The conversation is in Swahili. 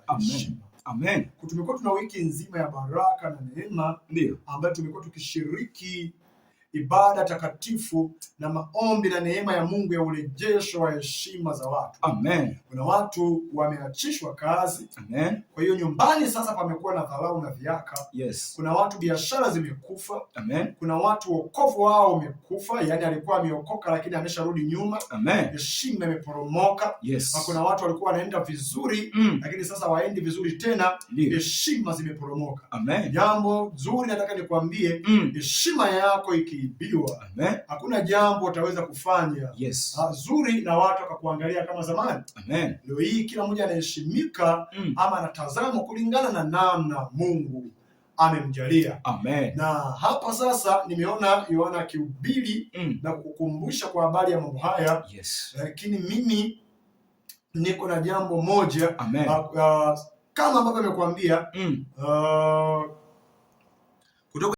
Amen. Amen. Tumekuwa tuna wiki nzima ya baraka na neema, ndio ambayo tumekuwa tukishiriki ibada takatifu na maombi na neema ya Mungu ya urejesho wa heshima za watu. Amen. Kuna watu wameachishwa kazi. Amen. Kwa hiyo nyumbani sasa pamekuwa na dharau na viaka. Yes. Kuna watu biashara zimekufa. Amen. Kuna watu wokovu wao umekufa, yani alikuwa ameokoka lakini amesharudi nyuma. Amen. Heshima imeporomoka. Yes. Na kuna watu walikuwa wanaenda vizuri lakini sasa waendi vizuri tena. Heshima zimeporomoka. Amen. Jambo zuri nataka nikwambie, heshima yako ikiibiwa, Amen, hakuna jambo utaweza kufanya zuri na watu wakakuangalia kama zamani. Amen. Leo hii kila mmoja anaheshimika ama anatazamwa kulingana na namna Mungu amemjalia. Amen. Na hapa sasa nimeona Yohana akihubiri na kukukumbusha kwa habari ya mambo haya. Yes. Lakini mimi niko na jambo moja Amen. kama ambavyo nimekuambia